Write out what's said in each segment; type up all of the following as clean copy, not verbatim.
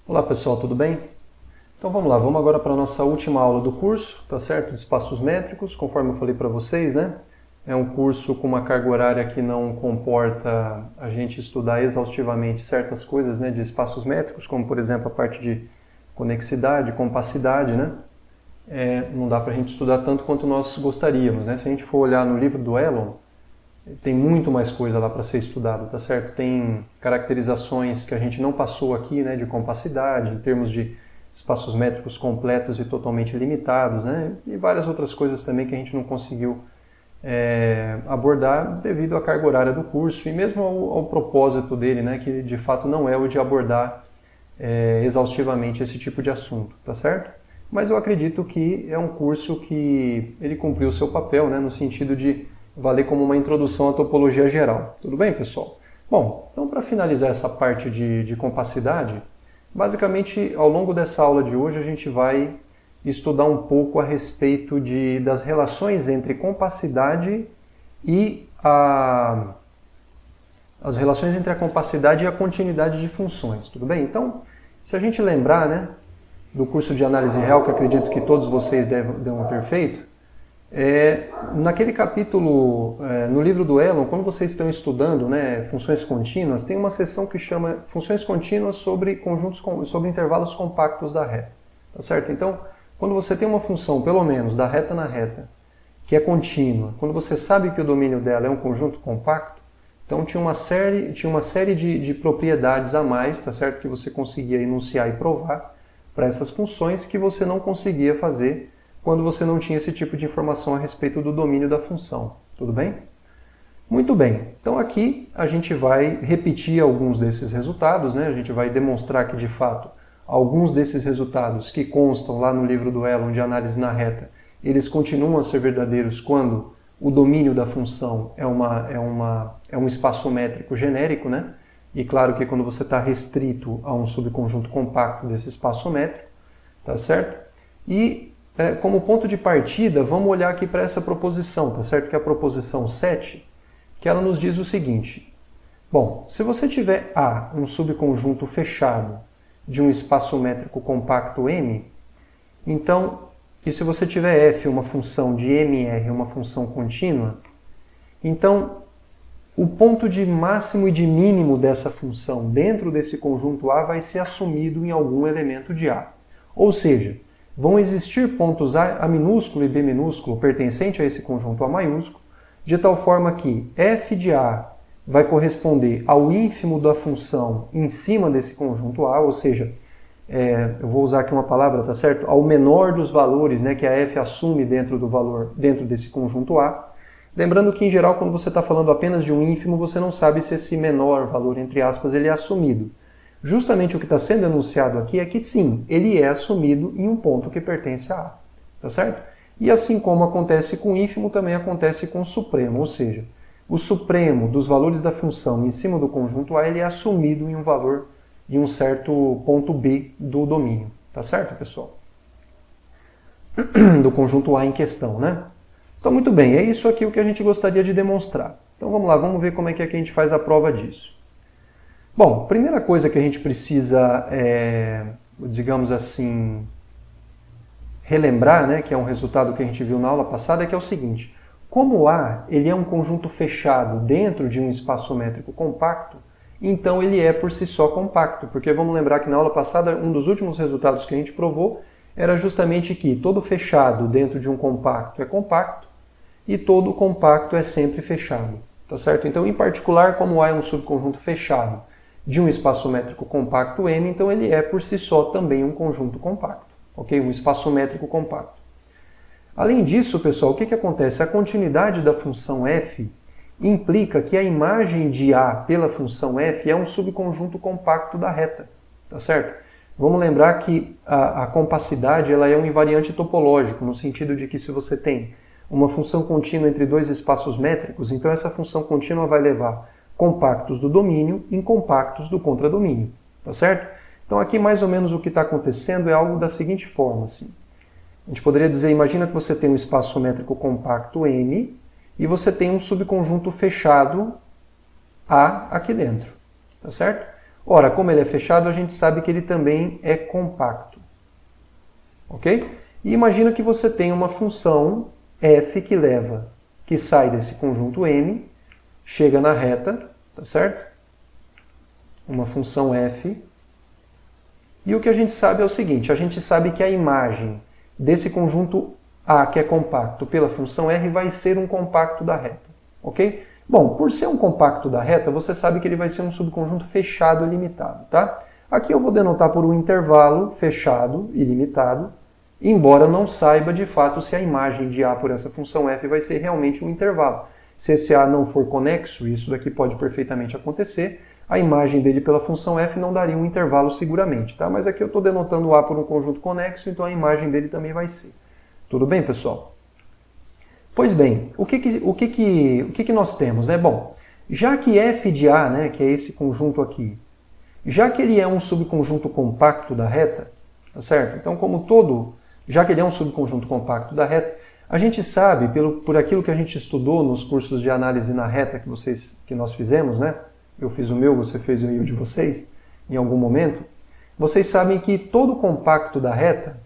Olá pessoal, tudo bem? Então vamos lá, vamos agora para a nossa última aula do curso, tá certo? De espaços métricos, conforme eu falei para vocês, né? É um curso com uma carga horária que não comporta a gente estudar exaustivamente certas coisas, né, de espaços métricos, como por exemplo a parte de conexidade, compacidade, né? Não dá para a gente estudar tanto quanto nós gostaríamos, né? Se a gente for olhar no livro do Elon, tem muito mais coisa lá para ser estudado, tá certo? Tem caracterizações que a gente não passou aqui, né, de compacidade, em termos de espaços métricos completos e totalmente limitados, né? E várias outras coisas também que a gente não conseguiu abordar devido à carga horária do curso e mesmo ao propósito dele, né, que de fato não é o de abordar exaustivamente esse tipo de assunto, tá certo? Mas eu acredito que é um curso que ele cumpriu o seu papel, né, no sentido de valer como uma introdução à topologia geral. Tudo bem, pessoal? Bom, então para finalizar essa parte de compacidade, basicamente ao longo dessa aula de hoje a gente vai estudar um pouco a respeito das relações entre compacidade e as relações entre a compacidade e a continuidade de funções. Tudo bem? Então, se a gente lembrar, né, do curso de análise real, que acredito que todos vocês devam ter feito, naquele capítulo, no livro do Elon, quando vocês estão estudando, né, funções contínuas, tem uma seção que chama funções contínuas sobre sobre intervalos compactos da reta. Tá certo? Então, quando você tem uma função, pelo menos, da reta na reta, que é contínua, quando você sabe que o domínio dela é um conjunto compacto, então tinha uma série de propriedades a mais, tá certo? Que você conseguia enunciar e provar para essas funções que você não conseguia fazer quando você não tinha esse tipo de informação a respeito do domínio da função. Tudo bem? Muito bem. Então aqui a gente vai repetir alguns desses resultados, né? A gente vai demonstrar que, de fato, alguns desses resultados que constam lá no livro do Elon de análise na reta, eles continuam a ser verdadeiros quando o domínio da função é um espaço métrico genérico, né? E claro que quando você está restrito a um subconjunto compacto desse espaço métrico, tá certo? E como ponto de partida, vamos olhar aqui para essa proposição, tá certo? Que é a proposição 7, que ela nos diz o seguinte. Bom, se você tiver A, um subconjunto fechado de um espaço métrico compacto M, então, e se você tiver F, uma função de MR, uma função contínua, então o ponto de máximo e de mínimo dessa função dentro desse conjunto A vai ser assumido em algum elemento de A. Ou seja, vão existir pontos A minúsculo e B minúsculo pertencente a esse conjunto A maiúsculo, de tal forma que f de A vai corresponder ao ínfimo da função em cima desse conjunto A, ou seja, eu vou usar aqui uma palavra, tá certo? Ao menor dos valores, né, que a f assume dentro desse conjunto A. Lembrando que, em geral, quando você está falando apenas de um ínfimo, você não sabe se esse menor valor, entre aspas, ele é assumido. Justamente o que está sendo enunciado aqui é que sim, ele é assumido em um ponto que pertence a A, tá certo? E assim como acontece com o ínfimo, também acontece com o supremo, ou seja, o supremo dos valores da função em cima do conjunto A, ele é assumido em um valor, em um certo ponto B do domínio, tá certo, pessoal? Do conjunto A em questão, né? Então, muito bem, é isso aqui o que a gente gostaria de demonstrar. Então vamos lá, vamos ver como é que a gente faz a prova disso. Bom, primeira coisa que a gente precisa, digamos assim, relembrar, né, que é um resultado que a gente viu na aula passada, é que é o seguinte: como A ele é um conjunto fechado dentro de um espaço métrico compacto, então ele é por si só compacto, porque vamos lembrar que na aula passada um dos últimos resultados que a gente provou era justamente que todo fechado dentro de um compacto é compacto e todo compacto é sempre fechado, tá certo? Então, em particular, como A é um subconjunto fechado de um espaço métrico compacto M, então ele é por si só também um conjunto compacto, ok? Um espaço métrico compacto. Além disso, pessoal, o que acontece? A continuidade da função f implica que a imagem de A pela função f é um subconjunto compacto da reta, tá certo? Vamos lembrar que a compacidade ela é um invariante topológico, no sentido de que se você tem uma função contínua entre dois espaços métricos, então essa função contínua vai levar compactos do domínio em compactos do contradomínio, tá certo? Então aqui mais ou menos o que está acontecendo é algo da seguinte forma, assim. A gente poderia dizer, imagina que você tem um espaço métrico compacto M e você tem um subconjunto fechado A aqui dentro, tá certo? Ora, como ele é fechado, a gente sabe que ele também é compacto. Ok? E imagina que você tem uma função f que sai desse conjunto M, chega na reta, tá certo? Uma função f. E o que a gente sabe é o seguinte, a gente sabe que a imagem desse conjunto A, que é compacto, pela função R, vai ser um compacto da reta. Ok? Bom, por ser um compacto da reta, você sabe que ele vai ser um subconjunto fechado e limitado, tá? Aqui eu vou denotar por um intervalo fechado e limitado, embora não saiba de fato se a imagem de A por essa função f vai ser realmente um intervalo. Se esse A não for conexo, isso daqui pode perfeitamente acontecer, a imagem dele pela função f não daria um intervalo seguramente, tá? Mas aqui eu estou denotando o A por um conjunto conexo, então a imagem dele também vai ser. Tudo bem, pessoal? Pois bem, o que nós temos, né? Bom, já que f de A, né, que é esse conjunto aqui, já que ele é um subconjunto compacto da reta, tá certo? Então, já que ele é um subconjunto compacto da reta, a gente sabe, por aquilo que a gente estudou nos cursos de análise na reta que nós fizemos, né? Eu fiz o meu, você fez o de vocês, em algum momento, vocês sabem que todo compacto da reta,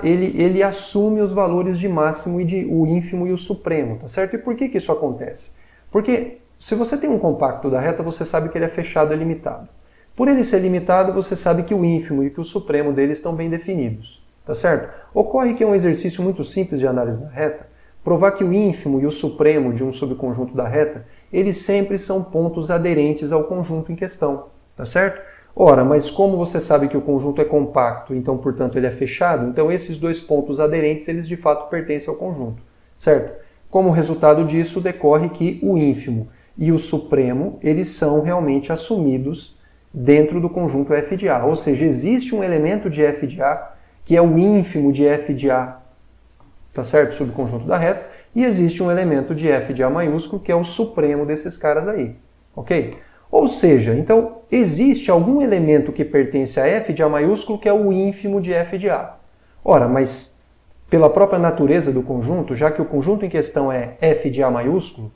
ele assume os valores de máximo e o ínfimo e o supremo, tá certo? E por que isso acontece? Porque se você tem um compacto da reta, você sabe que ele é fechado e limitado. Por ele ser limitado, você sabe que o ínfimo e que o supremo dele estão bem definidos, tá certo? Ocorre que é um exercício muito simples de análise na reta, provar que o ínfimo e o supremo de um subconjunto da reta, eles sempre são pontos aderentes ao conjunto em questão, tá certo? Ora, mas como você sabe que o conjunto é compacto, então, portanto, ele é fechado, então esses dois pontos aderentes, eles de fato pertencem ao conjunto, certo? Como resultado disso, decorre que o ínfimo e o supremo, eles são realmente assumidos dentro do conjunto f de A. Ou seja, existe um elemento de f de A, que é o ínfimo de f de A, tá certo? Subconjunto da reta, e existe um elemento de f de A maiúsculo, que é o supremo desses caras aí, ok? Ou seja, então, existe algum elemento que pertence a f de A maiúsculo que é o ínfimo de f de A. Ora, mas pela própria natureza do conjunto, já que o conjunto em questão é f de A maiúsculo,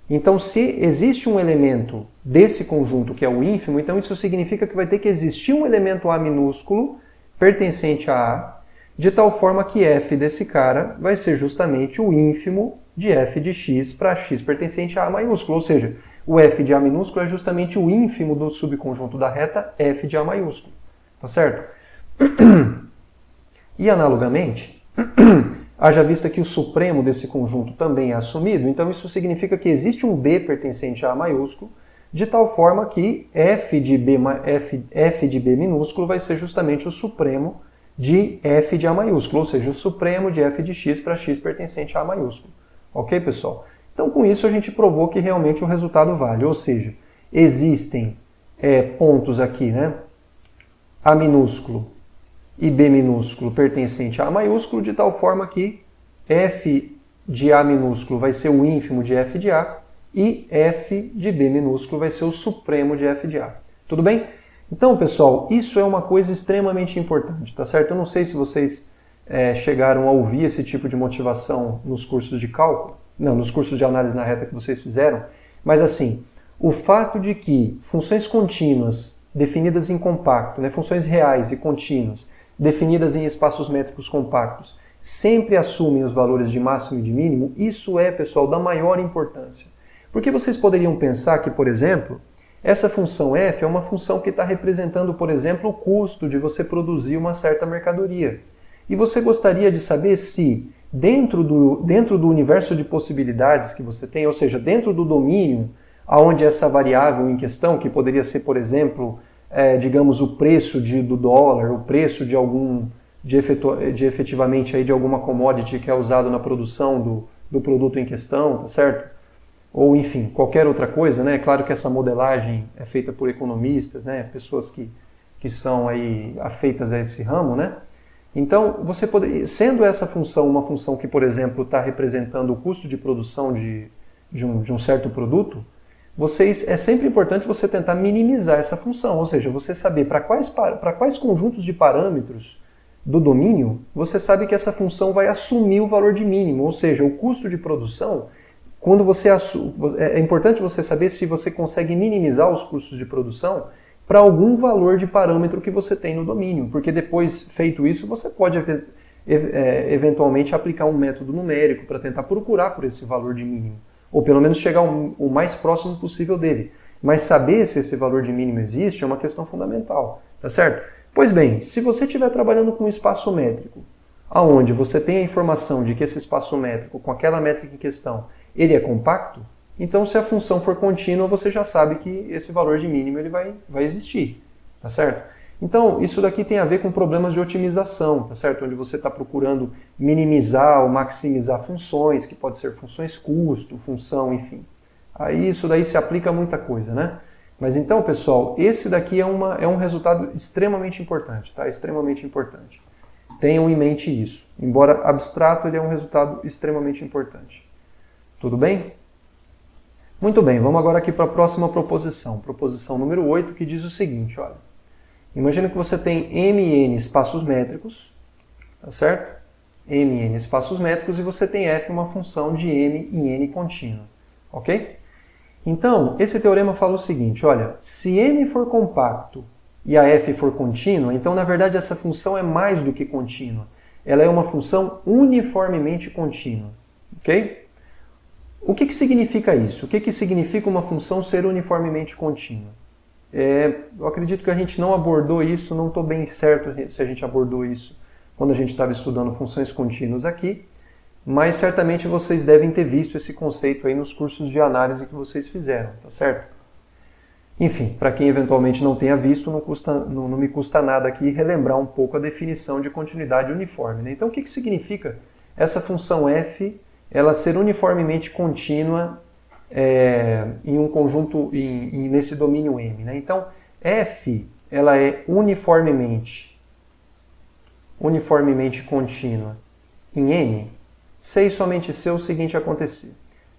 então se existe um elemento desse conjunto que é o ínfimo, então isso significa que vai ter que existir um elemento A minúsculo pertencente a A, de tal forma que f desse cara vai ser justamente o ínfimo de f de x para x pertencente a A maiúsculo, ou seja, o f de A minúsculo é justamente o ínfimo do subconjunto da reta f de A maiúsculo. Tá certo? E analogamente, haja vista que o supremo desse conjunto também é assumido, então isso significa que existe um B pertencente a A maiúsculo, de tal forma que f de B minúsculo vai ser justamente o supremo de f de A maiúsculo, ou seja, o supremo de f de x para x pertencente a A maiúsculo. Ok, pessoal? Então, com isso, a gente provou que realmente o resultado vale. Ou seja, existem pontos aqui, né? A minúsculo e B minúsculo pertencente a A maiúsculo, de tal forma que f de A minúsculo vai ser o ínfimo de f de A e f de B minúsculo vai ser o supremo de f de A. Tudo bem? Então, pessoal, isso é uma coisa extremamente importante, tá certo? Eu não sei se vocês chegaram a ouvir esse tipo de motivação nos cursos de cálculo, não, nos cursos de análise na reta que vocês fizeram, mas assim, o fato de que funções contínuas definidas em compacto, né, funções reais e contínuas definidas em espaços métricos compactos, sempre assumem os valores de máximo e de mínimo, isso é, pessoal, da maior importância. Porque vocês poderiam pensar que, por exemplo, essa função f é uma função que está representando, por exemplo, o custo de você produzir uma certa mercadoria. E você gostaria de saber se, dentro do universo de possibilidades que você tem, ou seja, dentro do domínio onde essa variável em questão, que poderia ser, por exemplo, digamos, o preço do dólar, o preço de efetivamente aí de alguma commodity que é usado na produção do produto em questão, tá certo? Ou, enfim, qualquer outra coisa, né? Claro que essa modelagem é feita por economistas, né? Pessoas que são aí afeitas a esse ramo, né? Então, você sendo essa função uma função que, por exemplo, está representando o custo de produção de um certo produto, é sempre importante você tentar minimizar essa função, ou seja, você saber para quais conjuntos de parâmetros do domínio, você sabe que essa função vai assumir o valor de mínimo, ou seja, o custo de produção, é importante você saber se você consegue minimizar os custos de produção para algum valor de parâmetro que você tem no domínio, porque depois, feito isso, você pode eventualmente aplicar um método numérico para tentar procurar por esse valor de mínimo, ou pelo menos chegar o mais próximo possível dele. Mas saber se esse valor de mínimo existe é uma questão fundamental, tá certo? Pois bem, se você estiver trabalhando com um espaço métrico, aonde você tem a informação de que esse espaço métrico, com aquela métrica em questão, ele é compacto, então se a função for contínua, você já sabe que esse valor de mínimo ele vai existir, tá certo? Então, isso daqui tem a ver com problemas de otimização, tá certo? Onde você está procurando minimizar ou maximizar funções, que pode ser funções custo, função, enfim. Aí isso daí se aplica a muita coisa, né? Mas então, pessoal, esse daqui é um resultado extremamente importante, tá? Extremamente importante. Tenham em mente isso. Embora abstrato, ele é um resultado extremamente importante. Tudo bem? Muito bem, vamos agora aqui para a próxima proposição. Proposição número 8, que diz o seguinte, olha. Imagina que você tem mn espaços métricos, tá certo? Mn espaços métricos e você tem f uma função de m em n contínua, ok? Então, esse teorema fala o seguinte, olha, se m for compacto e a f for contínua, então na verdade essa função é mais do que contínua. Ela é uma função uniformemente contínua, ok? O que significa isso? O que significa uma função ser uniformemente contínua? Eu acredito que a gente não abordou isso, não estou bem certo se a gente abordou isso quando a gente estava estudando funções contínuas aqui, mas certamente vocês devem ter visto esse conceito aí nos cursos de análise que vocês fizeram, tá certo? Enfim, para quem eventualmente não tenha visto, não me custa nada aqui relembrar um pouco a definição de continuidade uniforme, né? Então, o que significa essa função f, ela ser uniformemente contínua em um conjunto, nesse domínio M, né? Então, f, ela é uniformemente contínua em N, se e somente se o seguinte acontecer.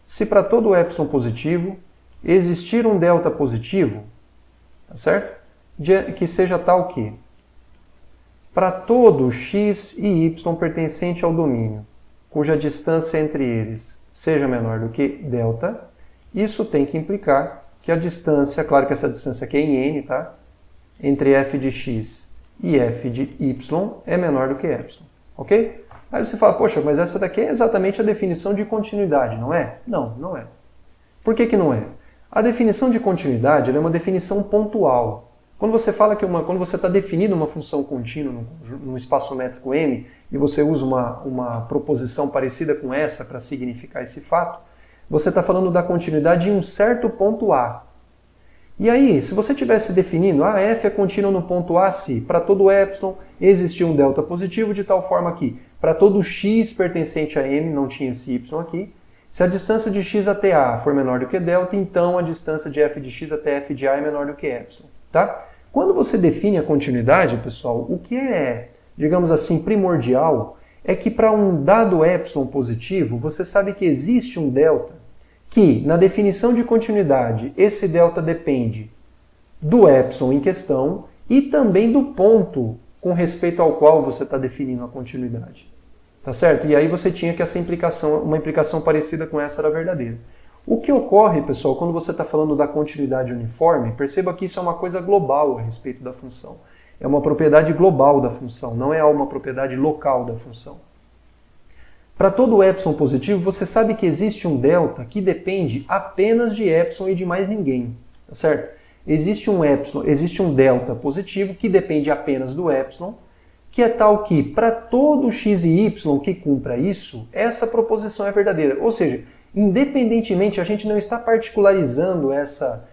Se para todo epsilon positivo existir um delta positivo, tá certo? Que seja tal que, para todo x e y pertencente ao domínio, cuja distância entre eles seja menor do que delta, isso tem que implicar que a distância, claro que essa distância aqui é em n, tá? Entre f de x e f de y é menor do que epsilon, ok? Aí você fala, poxa, mas essa daqui é exatamente a definição de continuidade, não é? Não, não é. Por que não é? A definição de continuidade ela é uma definição pontual. Quando você fala quando você está definindo uma função contínua num espaço métrico M e você usa uma proposição parecida com essa para significar esse fato, você está falando da continuidade em um certo ponto A. E aí, se você estivesse definindo, f é contínua no ponto A se para todo epsilon existir um delta positivo de tal forma que para todo x pertencente a M, não tinha esse y aqui, se a distância de x até A for menor do que delta, então a distância de f de x até f de A é menor do que epsilon. Tá? Quando você define a continuidade, pessoal, o que é, digamos assim, primordial é que para um dado epsilon positivo, você sabe que existe um delta, que na definição de continuidade, esse delta depende do epsilon em questão e também do ponto com respeito ao qual você está definindo a continuidade. Tá certo? E aí você tinha que uma implicação parecida com essa era verdadeira. O que ocorre, pessoal, quando você está falando da continuidade uniforme, perceba que isso é uma coisa global a respeito da função. É uma propriedade global da função, não é uma propriedade local da função. Para todo epsilon positivo, você sabe que existe um delta que depende apenas de epsilon e de mais ninguém. Tá certo? Existe um delta positivo que depende apenas do epsilon, que é tal que, para todo x e y que cumpra isso, essa proposição é verdadeira. Ou seja, independentemente, a gente não está particularizando essa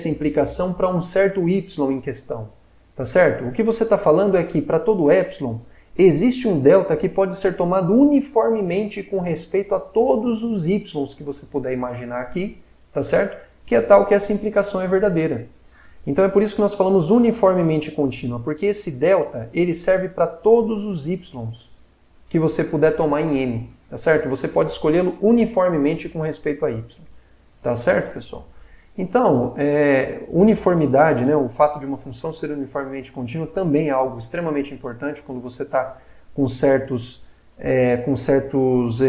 implicação para um certo y em questão. Tá certo? O que você está falando é que, para todo epsilon, existe um delta que pode ser tomado uniformemente com respeito a todos os y que você puder imaginar aqui, tá certo? Que é tal que essa implicação é verdadeira. Então é por isso que nós falamos uniformemente contínua, porque esse delta ele serve para todos os y que você puder tomar em M, tá certo? Você pode escolhê-lo uniformemente com respeito a y, tá certo, pessoal? Então, uniformidade, né, o fato de uma função ser uniformemente contínua também é algo extremamente importante quando você está em certos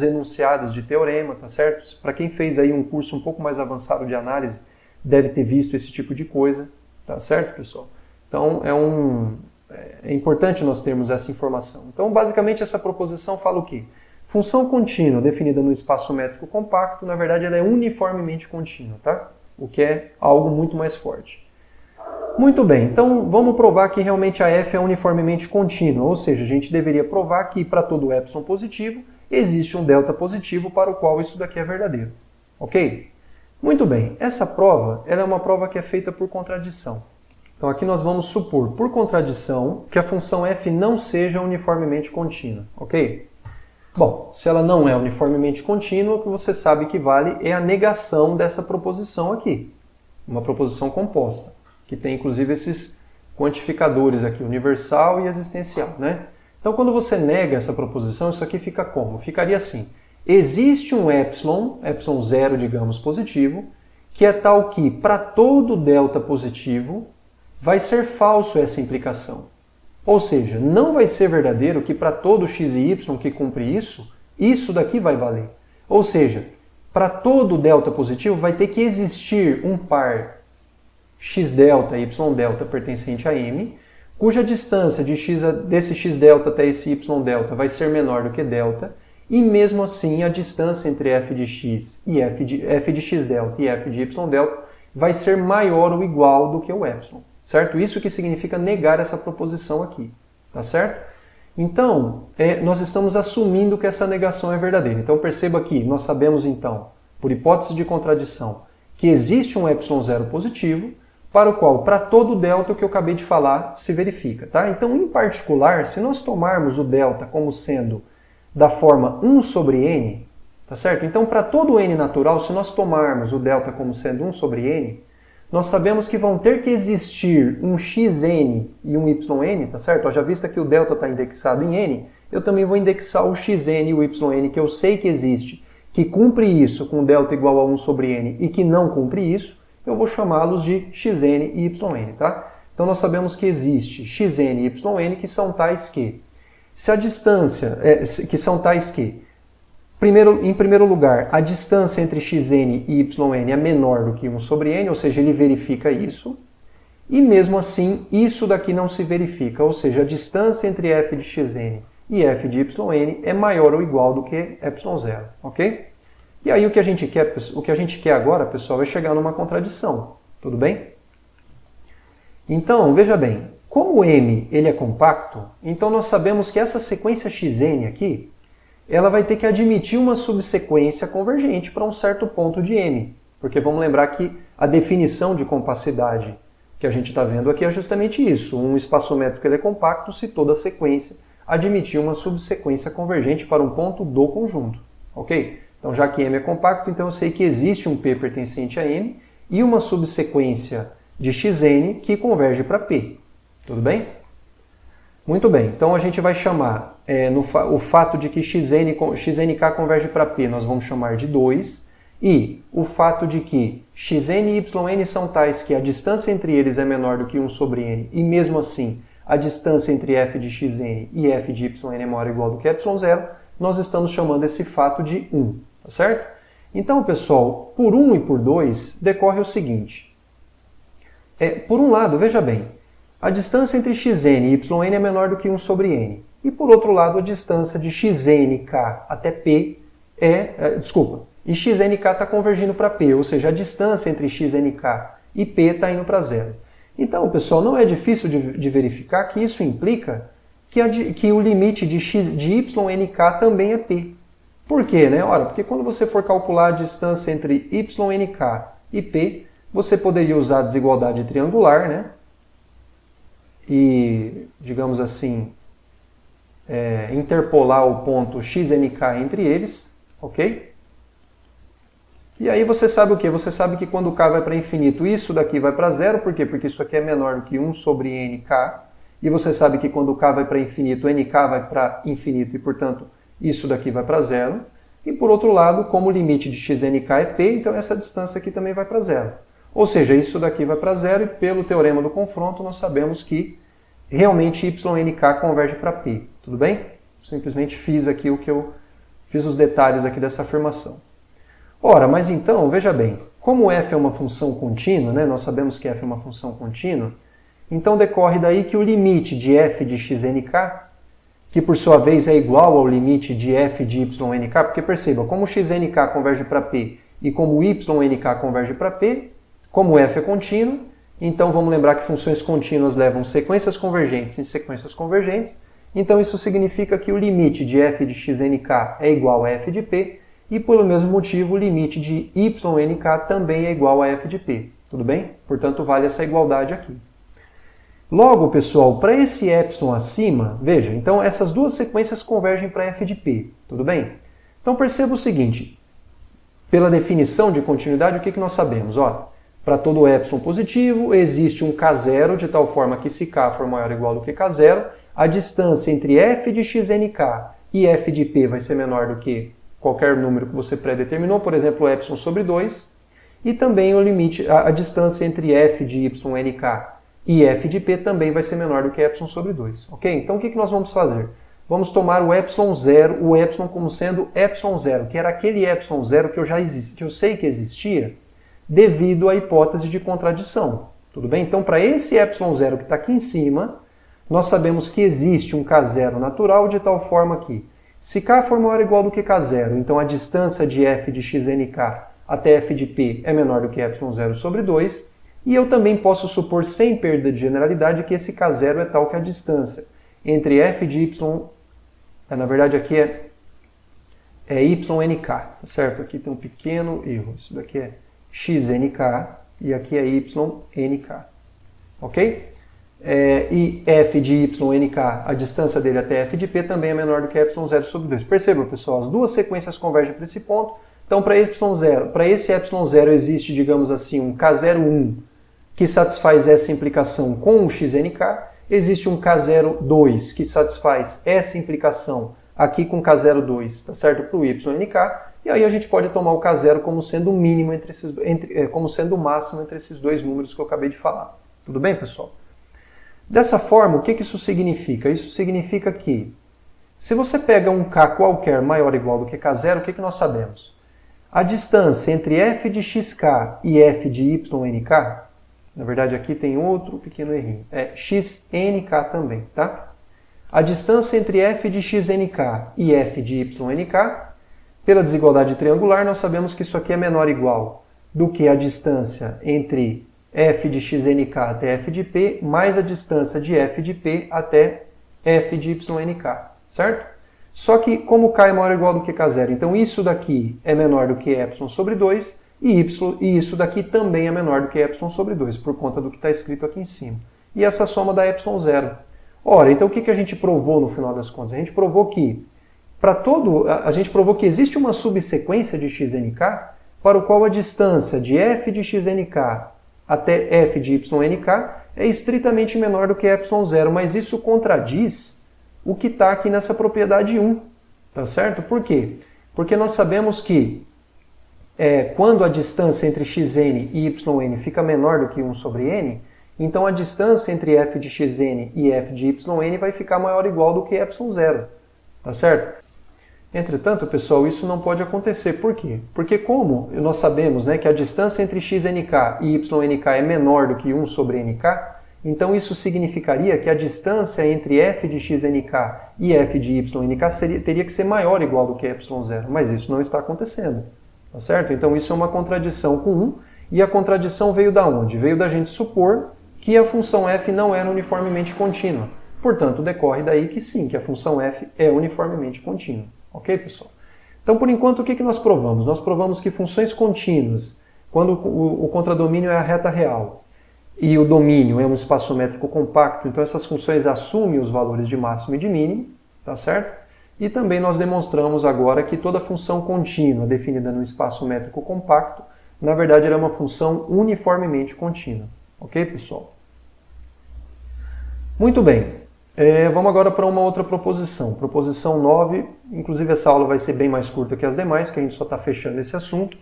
enunciados de teorema, tá certo? Para quem fez aí um curso um pouco mais avançado de análise, deve ter visto esse tipo de coisa, tá certo, pessoal? Então é importante nós termos essa informação. Então, basicamente, essa proposição fala o quê? Função contínua definida no espaço métrico compacto, na verdade, ela é uniformemente contínua, tá? O que é algo muito mais forte. Muito bem, então vamos provar que realmente a f é uniformemente contínua, ou seja, a gente deveria provar que para todo epsilon positivo existe um delta positivo para o qual isso daqui é verdadeiro. Ok? Muito bem, essa prova ela é uma prova que é feita por contradição. Então aqui nós vamos supor, por contradição, que a função f não seja uniformemente contínua. Ok? Bom, se ela não é uniformemente contínua, o que você sabe que vale é a negação dessa proposição aqui. Uma proposição composta, que tem inclusive esses quantificadores aqui, universal e existencial, né? Então quando você nega essa proposição, isso aqui fica como? Ficaria assim, existe um epsilon 0, digamos, positivo, que é tal que para todo delta positivo vai ser falso essa implicação. Ou seja, não vai ser verdadeiro que para todo x e y que cumpre isso daqui vai valer. Ou seja, para todo delta positivo vai ter que existir um par x delta e y delta pertencente a M, cuja distância desse x delta até esse y delta vai ser menor do que delta, e mesmo assim a distância entre f de x e f de x delta e f de y delta vai ser maior ou igual do que o epsilon. Certo? Isso que significa negar essa proposição aqui. Tá certo? Então, nós estamos assumindo que essa negação é verdadeira. Então, perceba aqui, nós sabemos então, por hipótese de contradição, que existe um epsilon 0 positivo, para o qual, para todo delta, o que eu acabei de falar, se verifica. Tá? Então, em particular, se nós tomarmos o delta como sendo da forma 1 sobre n, tá certo? Então, para todo n natural, se nós tomarmos o delta como sendo 1 sobre n, nós sabemos que vão ter que existir um xn e um yn, tá certo? Já vista que o delta está indexado em n, eu também vou indexar o xn e o yn, que eu sei que existe, que cumpre isso com delta igual a 1 sobre n e que não cumpre isso, eu vou chamá-los de xn e yn, tá? Então nós sabemos que existe xn e yn que são tais que, se a distância, em primeiro lugar, a distância entre xn e yn é menor do que 1 sobre n, ou seja, ele verifica isso. E mesmo assim, isso daqui não se verifica, ou seja, a distância entre f de xn e f de yn é maior ou igual do que ε0, ok? E aí o que a gente quer agora, pessoal, é chegar numa contradição, tudo bem? Então, veja bem, como m ele é compacto, então nós sabemos que essa sequência xn aqui, ela vai ter que admitir uma subsequência convergente para um certo ponto de M. Porque vamos lembrar que a definição de compacidade que a gente está vendo aqui é justamente isso. Um espaço métrico ele é compacto se toda sequência admitir uma subsequência convergente para um ponto do conjunto. Ok? Então, já que M é compacto, então eu sei que existe um P pertencente a M e uma subsequência de Xn que converge para P. Tudo bem? Muito bem, então a gente vai chamar o fato de que xnk converge para P, nós vamos chamar de 2, e o fato de que xn e yn são tais que a distância entre eles é menor do que 1 sobre n, e mesmo assim a distância entre f de xn e f de yn é maior ou igual do que ε0, nós estamos chamando esse fato de 1, tá certo? Então, pessoal, por 1 e por 2 decorre o seguinte. Por um lado, veja bem, a distância entre xn e yn é menor do que 1 sobre n. E por outro lado, a distância de xnk até p e xnk está convergindo para p, ou seja, a distância entre xnk e p está indo para zero. Então, pessoal, não é difícil de verificar que isso implica que o limite de ynk também é p. Por quê, né? Ora, porque quando você for calcular a distância entre ynk e p, você poderia usar a desigualdade triangular, né? E, digamos assim, interpolar o ponto xnk entre eles, ok? E aí você sabe o quê? Você sabe que quando k vai para infinito, isso daqui vai para zero, por quê? Porque isso aqui é menor do que 1 sobre nk, e você sabe que quando k vai para infinito, nk vai para infinito, e portanto, isso daqui vai para zero. E por outro lado, como o limite de xnk é p, então essa distância aqui também vai para zero. Ou seja, isso daqui vai para zero e pelo teorema do confronto nós sabemos que realmente ynk converge para p. Tudo bem? Simplesmente fiz aqui os detalhes aqui dessa afirmação. Ora, mas então, veja bem, Como f é uma função contínua, né, nós sabemos que f é uma função contínua, então decorre daí que o limite de f de xnk, que por sua vez é igual ao limite de f de ynk, porque perceba, como xnk converge para p e como ynk converge para p, como f é contínuo, então vamos lembrar que funções contínuas levam sequências convergentes em sequências convergentes, então isso significa que o limite de f de xnk é igual a f de p, e pelo mesmo motivo o limite de ynk também é igual a f de p, tudo bem? Portanto, vale essa igualdade aqui. Logo, pessoal, para esse epsilon acima, veja, então essas duas sequências convergem para f de p, tudo bem? Então perceba o seguinte, pela definição de continuidade, o que nós sabemos? Para todo epsilon positivo, existe um k0 de tal forma que se k for maior ou igual do que k0, a distância entre f de xnk e f de p vai ser menor do que qualquer número que você pré-determinou, por exemplo, epsilon sobre 2, e também o limite, a distância entre f de ynk e f de p também vai ser menor do que epsilon sobre 2. Ok? Então o que nós vamos fazer? Vamos tomar o epsilon 0, o epsilon como sendo epsilon 0, que era aquele epsilon 0 que eu sei que existia devido à hipótese de contradição. Tudo bem? Então para esse epsilon 0 que está aqui em cima, nós sabemos que existe um k0 natural de tal forma que se k for maior ou igual do que k0, então a distância de f de xnk até f de p é menor do que epsilon 0 sobre 2, e eu também posso supor, sem perda de generalidade, que esse k0 é tal que a distância entre f de y, na verdade aqui é ynk, tá certo? Aqui tem um pequeno erro, isso daqui é xnk e aqui é ynk, ok? E f de ynk, a distância dele até f de p também é menor do que epsilon 0 sobre 2. Percebam, pessoal, as duas sequências convergem para esse ponto, então para esse epsilon 0 existe, digamos assim, um k01 que satisfaz essa implicação com o xnk, existe um k02 que satisfaz essa implicação aqui com k02, tá certo? Para o ynk, e aí a gente pode tomar o k0 como sendo o mínimo como sendo o máximo entre esses dois números que eu acabei de falar. Tudo bem, pessoal? Dessa forma, o que isso significa? Isso significa que se você pega um k qualquer maior ou igual do que k0, o que nós sabemos? A distância entre f de xk e f de ynk, na verdade aqui tem outro pequeno errinho, é xnk também, tá? A distância entre f de xnk e f de ynk, pela desigualdade triangular, nós sabemos que isso aqui é menor ou igual do que a distância entre f de xnk até f de p, mais a distância de f de p até f de ynk, certo? Só que como k é maior ou igual do que k0, então isso daqui é menor do que epsilon sobre 2, e isso daqui também é menor do que epsilon sobre 2, por conta do que está escrito aqui em cima. E essa soma dá epsilon 0. Ora, então o que a gente provou no final das contas? A gente provou que existe uma subsequência de xnk para o qual a distância de f de xnk até f de ynk é estritamente menor do que epsilon 0, mas isso contradiz o que está aqui nessa propriedade 1, tá certo? Por quê? Porque nós sabemos que quando a distância entre xn e yn fica menor do que 1 sobre n, então a distância entre f de xn e f de yn vai ficar maior ou igual do que epsilon 0, tá certo? Entretanto, pessoal, isso não pode acontecer. Por quê? Porque como nós sabemos, né, que a distância entre xnk e ynk é menor do que 1 sobre nk, então isso significaria que a distância entre f de xnk e f de ynk teria que ser maior ou igual do que epsilon 0, mas isso não está acontecendo. Tá certo? Então isso é uma contradição com 1, e a contradição veio da onde? Veio da gente supor que a função f não era uniformemente contínua. Portanto, decorre daí que sim, que a função f é uniformemente contínua. Ok, pessoal? Então, por enquanto, o que nós provamos? Nós provamos que funções contínuas, quando o contradomínio é a reta real e o domínio é um espaço métrico compacto, então essas funções assumem os valores de máximo e de mínimo, tá certo? E também nós demonstramos agora que toda função contínua definida no espaço métrico compacto, na verdade, ela é uma função uniformemente contínua. Ok, pessoal? Muito bem. Vamos agora para uma outra proposição. Proposição 9, inclusive essa aula vai ser bem mais curta que as demais, que a gente só está fechando esse assunto.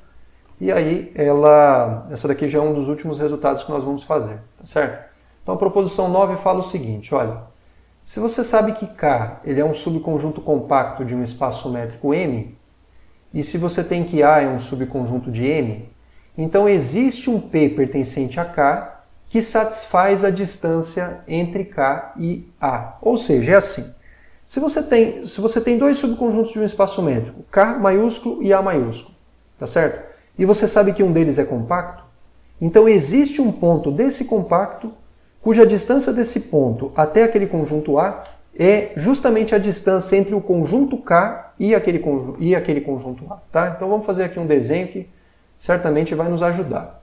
E aí, essa daqui já é um dos últimos resultados que nós vamos fazer, tá certo? Então a proposição 9 fala o seguinte, olha, se você sabe que K ele é um subconjunto compacto de um espaço métrico M, e se você tem que A é um subconjunto de M, Então existe um P pertencente a K que satisfaz a distância entre K e A. Ou seja, é assim. Se você tem dois subconjuntos de um espaço métrico, K maiúsculo e A maiúsculo, tá certo? E você sabe que um deles é compacto, então existe um ponto desse compacto cuja distância desse ponto até aquele conjunto A é justamente a distância entre o conjunto K e aquele conjunto A, tá? Então vamos fazer aqui um desenho que certamente vai nos ajudar.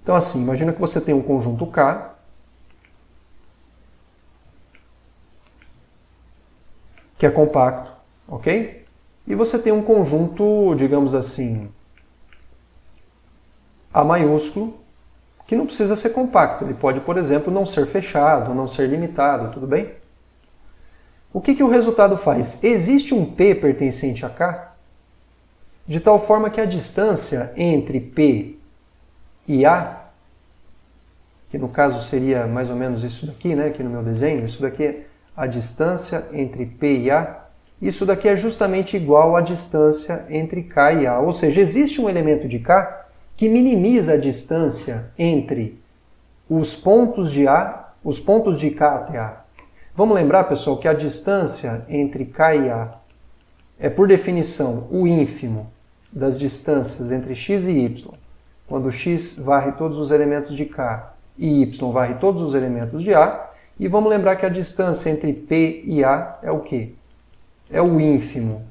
Então assim, imagina que você tem um conjunto K, que é compacto, ok? E você tem um conjunto, digamos assim, A maiúsculo, que não precisa ser compacto. Ele pode, por exemplo, não ser fechado, não ser limitado, tudo bem? O que o resultado faz? Existe um P pertencente a K, de tal forma que a distância entre P e A, que no caso seria mais ou menos isso daqui, né, aqui no meu desenho, isso daqui é a distância entre P e A, isso daqui é justamente igual à distância entre K e A. Ou seja, existe um elemento de K que minimiza a distância entre os pontos de K até A. Vamos lembrar, pessoal, que a distância entre K e A é, por definição, o ínfimo das distâncias entre x e y, quando x varre todos os elementos de K e y varre todos os elementos de A. E vamos lembrar que a distância entre P e A é o quê? É o ínfimo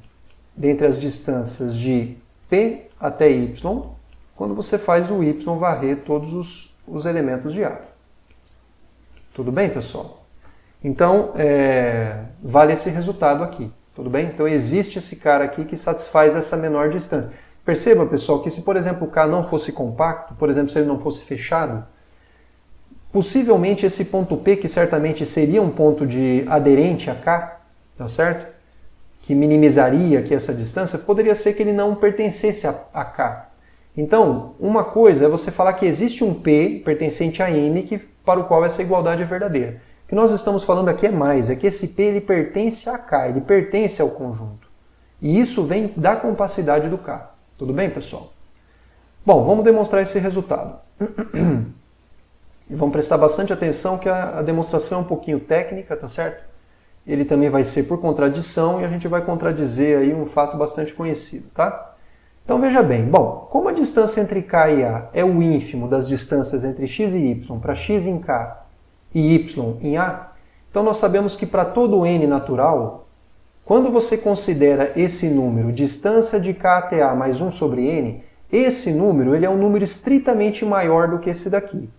dentre as distâncias de P até Y, quando você faz o Y varrer todos os elementos de A. Tudo bem, pessoal? Então, vale esse resultado aqui. Tudo bem? Então existe esse cara aqui que satisfaz essa menor distância. Perceba, pessoal, que se, por exemplo, o K não fosse compacto, por exemplo, se ele não fosse fechado, possivelmente esse ponto P, que certamente seria um ponto de aderente a K, tá certo? Que minimizaria aqui essa distância, poderia ser que ele não pertencesse a K. Então, uma coisa é você falar que existe um P pertencente a M para o qual essa igualdade é verdadeira. O que nós estamos falando aqui é mais, é que esse P ele pertence a K, ele pertence ao conjunto. E isso vem da compacidade do K. Tudo bem, pessoal? Bom, vamos demonstrar esse resultado. E vamos prestar bastante atenção que a demonstração é um pouquinho técnica, tá certo? Ele também vai ser por contradição e a gente vai contradizer aí um fato bastante conhecido, tá? Então veja bem, bom, como a distância entre K e A é o ínfimo das distâncias entre x e y para x em K e y em A, então nós sabemos que para todo n natural, quando você considera esse número distância de K até A mais 1 sobre n, esse número ele é um número estritamente maior do que esse daqui.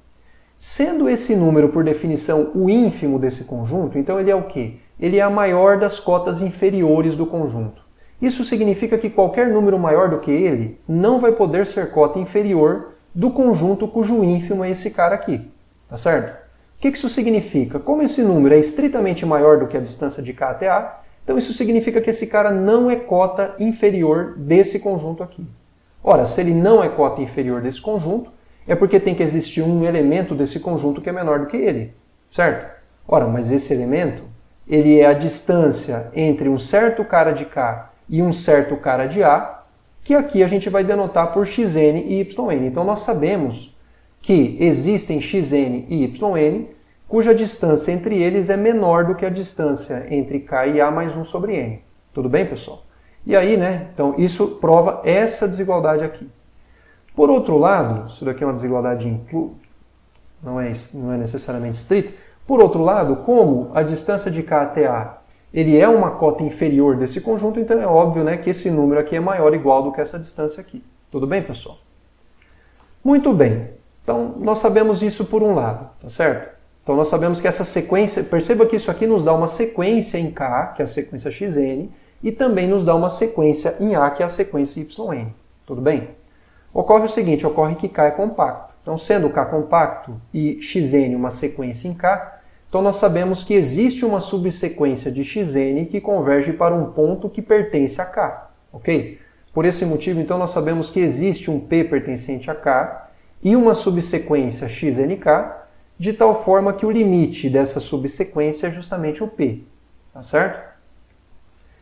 Sendo esse número, por definição, o ínfimo desse conjunto, então ele é o quê? Ele é a maior das cotas inferiores do conjunto. Isso significa que qualquer número maior do que ele não vai poder ser cota inferior do conjunto cujo ínfimo é esse cara aqui. Tá certo? O que isso significa? Como esse número é estritamente maior do que a distância de K até A, então isso significa que esse cara não é cota inferior desse conjunto aqui. Ora, se ele não é cota inferior desse conjunto, é porque tem que existir um elemento desse conjunto que é menor do que ele, certo? Ora, mas esse elemento, ele é a distância entre um certo cara de K e um certo cara de A, que aqui a gente vai denotar por xn e yn. Então nós sabemos que existem xn e yn, cuja distância entre eles é menor do que a distância entre K e A mais 1 sobre n. Tudo bem, pessoal? E aí, né, então isso prova essa desigualdade aqui. Por outro lado, isso daqui é uma desigualdade não é necessariamente estrita. Por outro lado, como a distância de K até A ele é uma cota inferior desse conjunto, então é óbvio, né, que esse número aqui é maior ou igual do que essa distância aqui. Tudo bem, pessoal? Muito bem. Então, nós sabemos isso por um lado, tá certo? Então, nós sabemos que essa sequência... Perceba que isso aqui nos dá uma sequência em K, que é a sequência xn, e também nos dá uma sequência em A, que é a sequência yn. Tudo bem? Ocorre o seguinte, ocorre que K é compacto. Então, sendo K compacto e xn uma sequência em K, então nós sabemos que existe uma subsequência de xn que converge para um ponto que pertence a K, ok? Por esse motivo, então, nós sabemos que existe um P pertencente a K e uma subsequência xnk, de tal forma que o limite dessa subsequência é justamente o P, tá certo?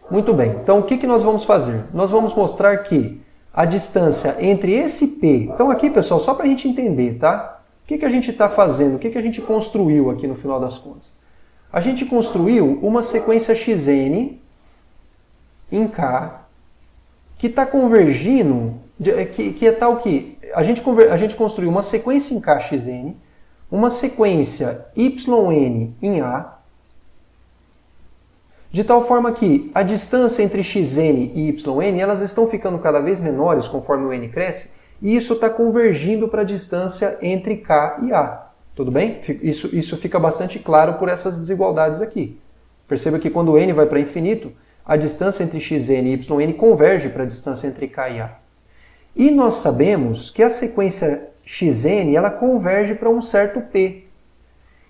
Muito bem, então o que nós vamos fazer? Nós vamos mostrar que a distância entre esse P... Então aqui, pessoal, só para a gente entender, tá? O que a gente está fazendo? O que a gente construiu aqui no final das contas? A gente construiu uma sequência xn em K que está convergindo, que é tal que a gente construiu uma sequência em K xn, uma sequência yn em A, de tal forma que a distância entre xn e yn elas estão ficando cada vez menores conforme o n cresce, e isso está convergindo para a distância entre K e A. Tudo bem? Isso fica bastante claro por essas desigualdades aqui. Perceba que quando n vai para infinito, a distância entre xn e yn converge para a distância entre K e A. E nós sabemos que a sequência xn ela converge para um certo P.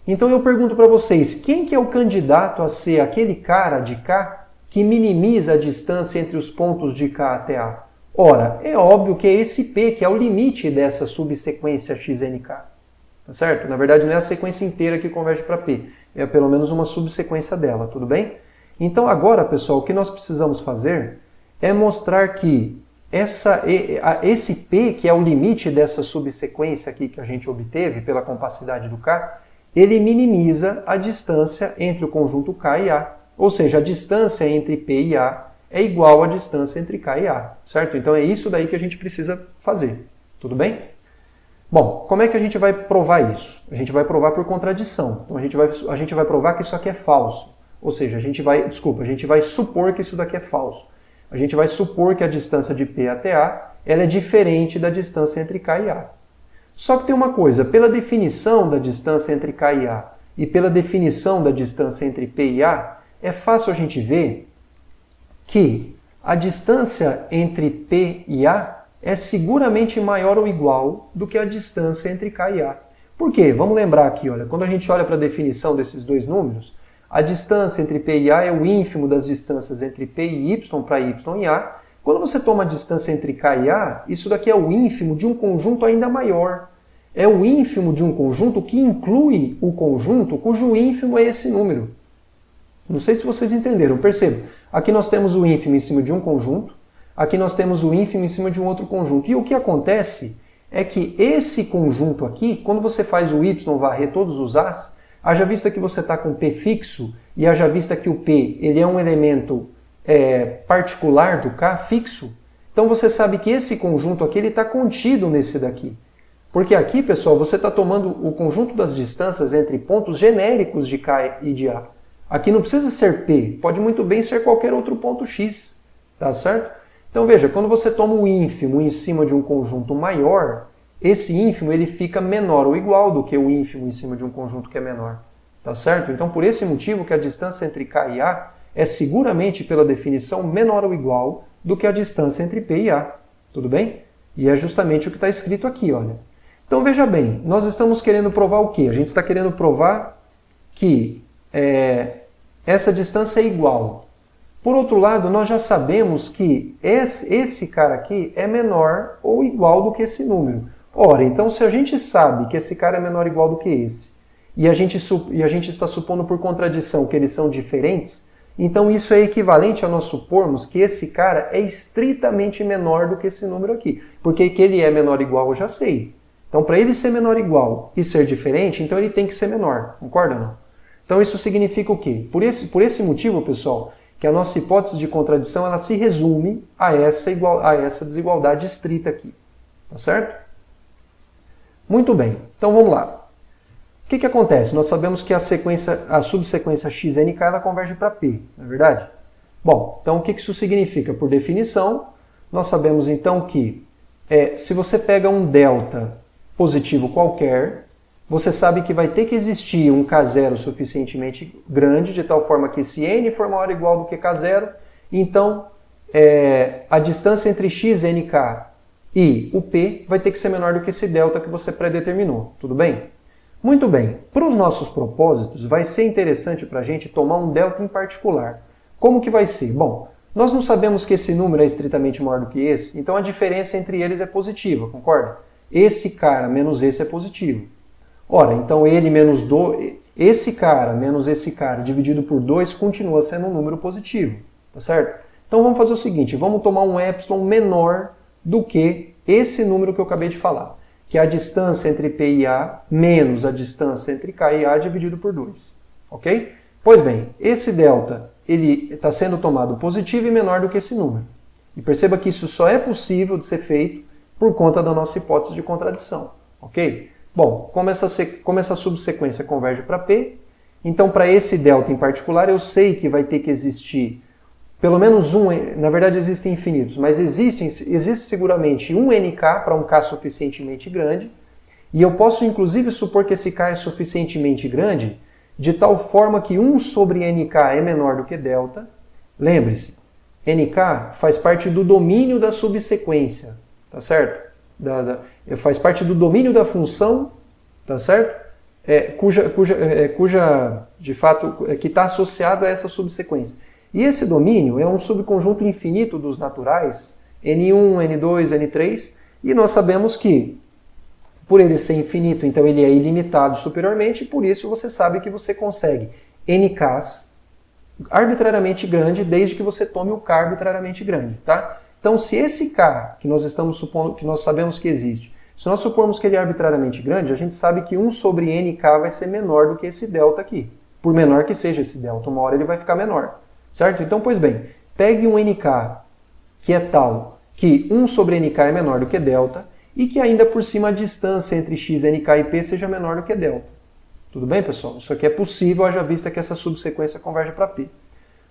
Então eu pergunto para vocês, quem que é o candidato a ser aquele cara de K que minimiza a distância entre os pontos de K até A? Ora, é óbvio que é esse P que é o limite dessa subsequência xnk. Tá certo? Na verdade não é a sequência inteira que converge para P, é pelo menos uma subsequência dela, tudo bem? Então agora, pessoal, o que nós precisamos fazer é mostrar que esse P, que é o limite dessa subsequência aqui que a gente obteve pela compacidade do K, ele minimiza a distância entre o conjunto K e A. Ou seja, a distância entre P e A é igual à distância entre K e A, certo? Então é isso daí que a gente precisa fazer, tudo bem? Bom, como é que a gente vai provar isso? A gente vai provar por contradição. Então a gente vai provar que isso aqui é falso. Ou seja, a gente vai supor que isso daqui é falso. A gente vai supor que a distância de P até A ela é diferente da distância entre K e A. Só que tem uma coisa, pela definição da distância entre K e A e pela definição da distância entre P e A, é fácil a gente ver que a distância entre P e A é seguramente maior ou igual do que a distância entre K e A. Por quê? Vamos lembrar aqui, olha, quando a gente olha para a definição desses dois números, a distância entre P e A é o ínfimo das distâncias entre P e Y para Y e A. Quando você toma a distância entre K e A, isso daqui é o ínfimo de um conjunto ainda maior. É o ínfimo de um conjunto que inclui o conjunto cujo ínfimo é esse número. Não sei se vocês entenderam, perceba. Aqui nós temos o ínfimo em cima de um conjunto, aqui nós temos o ínfimo em cima de um outro conjunto. E o que acontece é que esse conjunto aqui, quando você faz o y varrer todos os a's, haja vista que você está com P fixo e haja vista que o P ele é um elemento particular do K, fixo, então você sabe que esse conjunto aqui está contido nesse daqui. Porque aqui, pessoal, você está tomando o conjunto das distâncias entre pontos genéricos de K e de A. Aqui não precisa ser P, pode muito bem ser qualquer outro ponto X, tá certo? Então veja, quando você toma o ínfimo em cima de um conjunto maior, esse ínfimo ele fica menor ou igual do que o ínfimo em cima de um conjunto que é menor, tá certo? Então por esse motivo que a distância entre K e A é seguramente, pela definição, menor ou igual do que a distância entre P e A, tudo bem? E é justamente o que está escrito aqui, olha. Então veja bem, nós estamos querendo provar o quê? A gente está querendo provar que essa distância é igual. Por outro lado, nós já sabemos que esse cara aqui é menor ou igual do que esse número. Ora, então se a gente sabe que esse cara é menor ou igual do que esse, e a gente está supondo por contradição que eles são diferentes, então isso é equivalente a nós supormos que esse cara é estritamente menor do que esse número aqui. Porque que ele é menor ou igual eu já sei. Então para ele ser menor ou igual e ser diferente, então ele tem que ser menor, concorda ou não? Então isso significa o quê? Por esse motivo, pessoal, que a nossa hipótese de contradição ela se resume a essa desigualdade estrita aqui. Tá certo? Muito bem, então vamos lá. O que acontece? Nós sabemos que a subsequência xnk ela converge para P, não é verdade? Bom, então o que isso significa? Por definição, nós sabemos então que se você pega um delta positivo qualquer, você sabe que vai ter que existir um K0 suficientemente grande, de tal forma que se n for maior ou igual do que K0, então a distância entre xnk e o P vai ter que ser menor do que esse delta que você predeterminou, tudo bem? Muito bem, para os nossos propósitos vai ser interessante para a gente tomar um delta em particular. Como que vai ser? Bom, nós não sabemos que esse número é estritamente maior do que esse, então a diferença entre eles é positiva, concorda? Esse cara menos esse é positivo. Ora, então ele menos esse cara menos esse cara dividido por 2 continua sendo um número positivo, tá certo? Então vamos fazer o seguinte, vamos tomar um epsilon menor do que esse número que eu acabei de falar, que é a distância entre P e A menos a distância entre K e A dividido por 2. Ok? Pois bem, esse delta ele está sendo tomado positivo e menor do que esse número. E perceba que isso só é possível de ser feito por conta da nossa hipótese de contradição. Ok? Bom, como essa subsequência converge para P, então para esse delta em particular eu sei que vai ter que existir pelo menos um, na verdade existem infinitos, mas existe seguramente um nk para um k suficientemente grande, e eu posso inclusive supor que esse k é suficientemente grande de tal forma que 1 sobre nk é menor do que delta. Lembre-se, nk faz parte do domínio da subsequência, tá certo? Faz parte do domínio da função, tá certo? De fato, que está associado a essa subsequência. E esse domínio é um subconjunto infinito dos naturais, N1, N2, N3, e nós sabemos que, por ele ser infinito, então ele é ilimitado superiormente, e por isso você sabe que você consegue NKs arbitrariamente grande, desde que você tome o K arbitrariamente grande, tá? Então, se esse K, que nós estamos supondo, que nós sabemos que existe, se nós supormos que ele é arbitrariamente grande, a gente sabe que 1 sobre NK vai ser menor do que esse delta aqui. Por menor que seja esse delta, uma hora ele vai ficar menor. Certo? Então, pois bem, pegue um nk que é tal que 1 sobre nk é menor do que delta e que ainda por cima a distância entre x, nk e p seja menor do que delta. Tudo bem, pessoal? Isso aqui é possível, haja vista que essa subsequência converge para p.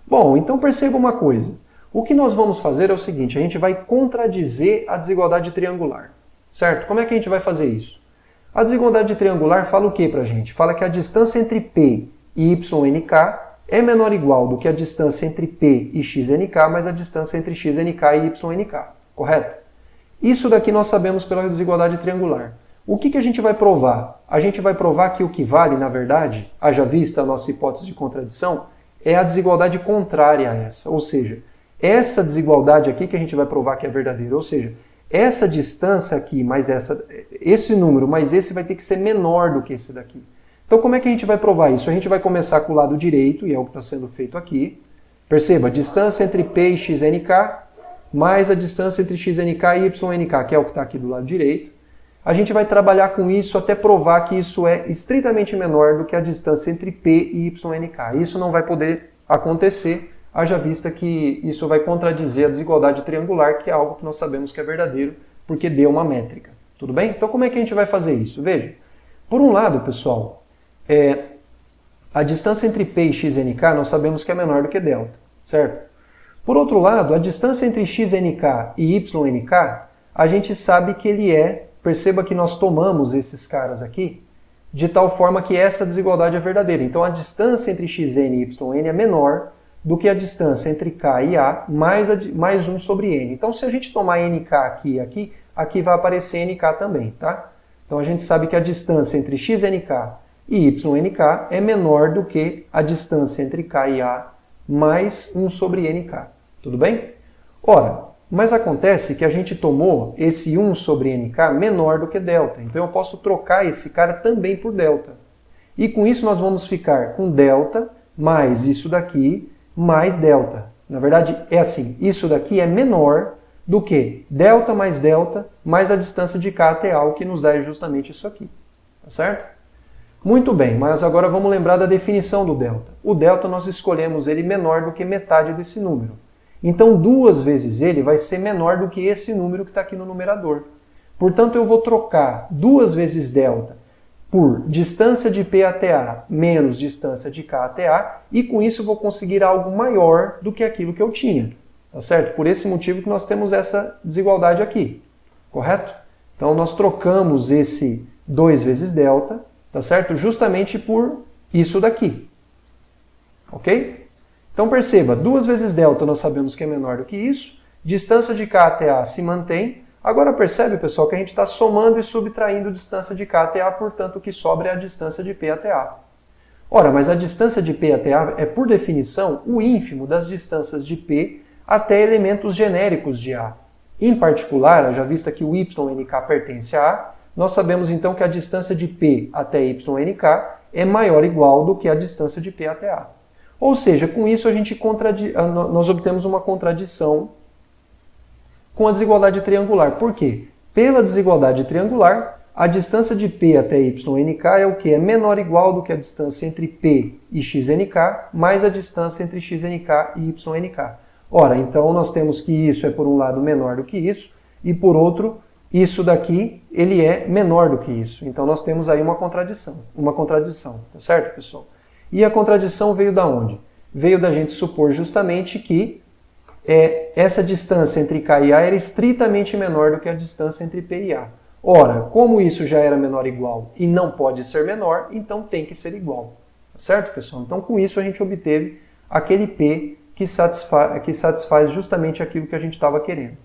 Bom, então perceba uma coisa. O que nós vamos fazer é o seguinte, a gente vai contradizer a desigualdade triangular. Certo? Como é que a gente vai fazer isso? A desigualdade triangular fala o que para a gente? Fala que a distância entre p e ynk é menor ou igual do que a distância entre P e XNK, mais a distância entre XNK e YNK, correto? Isso daqui nós sabemos pela desigualdade triangular. O que a gente vai provar? A gente vai provar que o que vale, na verdade, haja vista a nossa hipótese de contradição, é a desigualdade contrária a essa. Ou seja, essa desigualdade aqui que a gente vai provar que é verdadeira. Ou seja, essa distância aqui mais esse número mais esse vai ter que ser menor do que esse daqui. Então, como é que a gente vai provar isso? A gente vai começar com o lado direito, e é o que está sendo feito aqui. Perceba, a distância entre P e XNK, mais a distância entre XNK e YNK, que é o que está aqui do lado direito. A gente vai trabalhar com isso até provar que isso é estritamente menor do que a distância entre P e YNK. Isso não vai poder acontecer, haja vista que isso vai contradizer a desigualdade triangular, que é algo que nós sabemos que é verdadeiro, porque deu uma métrica. Tudo bem? Então, como é que a gente vai fazer isso? Veja, por um lado, pessoal, a distância entre P e XNK nós sabemos que é menor do que delta, certo? Por outro lado, a distância entre XNK e YNK, a gente sabe que ele perceba que nós tomamos esses caras aqui, de tal forma que essa desigualdade é verdadeira. Então a distância entre XN e YN é menor do que a distância entre K e A mais 1 sobre N. Então se a gente tomar NK aqui e aqui vai aparecer NK também, tá? Então a gente sabe que a distância entre XNK e YNK é menor do que a distância entre K e A mais 1 sobre NK. Tudo bem? Ora, mas acontece que a gente tomou esse 1 sobre NK menor do que delta. Então eu posso trocar esse cara também por delta. E com isso nós vamos ficar com delta mais isso daqui mais delta. Na verdade é assim, isso daqui é menor do que delta mais a distância de K até A, o que nos dá justamente isso aqui. Tá certo? Muito bem, mas agora vamos lembrar da definição do delta. O delta nós escolhemos ele menor do que metade desse número. Então 2 vezes ele vai ser menor do que esse número que está aqui no numerador. Portanto eu vou trocar 2 vezes delta por distância de P até A menos distância de K até A, e com isso eu vou conseguir algo maior do que aquilo que eu tinha. Tá certo? Por esse motivo que nós temos essa desigualdade aqui. Correto? Então nós trocamos esse 2 vezes delta, tá certo? Justamente por isso daqui. Ok? Então perceba, 2 vezes delta nós sabemos que é menor do que isso, distância de K até A se mantém. Agora percebe, pessoal, que a gente está somando e subtraindo distância de K até A, portanto o que sobra é a distância de P até A. Ora, mas a distância de P até A é, por definição, o ínfimo das distâncias de P até elementos genéricos de A. Em particular, já vista que o YNK pertence a A, nós sabemos então que a distância de P até YNK é maior ou igual do que a distância de P até A. Ou seja, com isso nós obtemos uma contradição com a desigualdade triangular. Por quê? Pela desigualdade triangular, a distância de P até YNK é o que? É menor ou igual do que a distância entre P e XNK, mais a distância entre XNK e YNK. Ora, então nós temos que isso é por um lado menor do que isso, e por outro, isso daqui, ele é menor do que isso. Então nós temos aí uma contradição, tá certo, pessoal? E a contradição veio da onde? Veio da gente supor justamente que essa distância entre K e A era estritamente menor do que a distância entre P e A. Ora, como isso já era menor ou igual e não pode ser menor, então tem que ser igual. Tá certo, pessoal? Então com isso a gente obteve aquele P que satisfaz justamente aquilo que a gente estava querendo.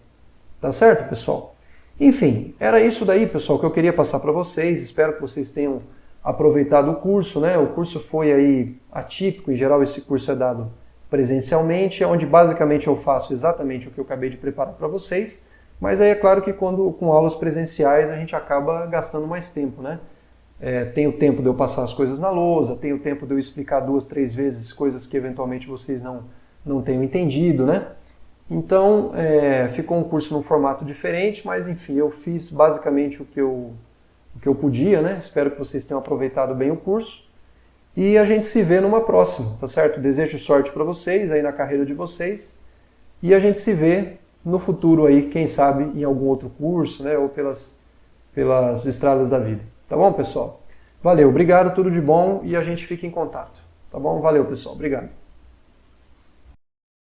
Tá certo, pessoal? Enfim, era isso daí, pessoal, que eu queria passar para vocês. Espero que vocês tenham aproveitado o curso, né? O curso foi aí atípico, em geral esse curso é dado presencialmente, onde basicamente eu faço exatamente o que eu acabei de preparar para vocês, mas aí é claro que quando com aulas presenciais a gente acaba gastando mais tempo, né? Tem o tempo de eu passar as coisas na lousa, tem o tempo de eu explicar 2, 3 vezes coisas que eventualmente vocês não tenham entendido, né? Então, ficou um curso num formato diferente, mas enfim, eu fiz basicamente o que eu podia, né? Espero que vocês tenham aproveitado bem o curso. E a gente se vê numa próxima, tá certo? Desejo sorte para vocês aí na carreira de vocês. E a gente se vê no futuro aí, quem sabe, em algum outro curso, né? Ou pelas estradas da vida. Tá bom, pessoal? Valeu, obrigado, tudo de bom e a gente fica em contato. Tá bom? Valeu, pessoal. Obrigado.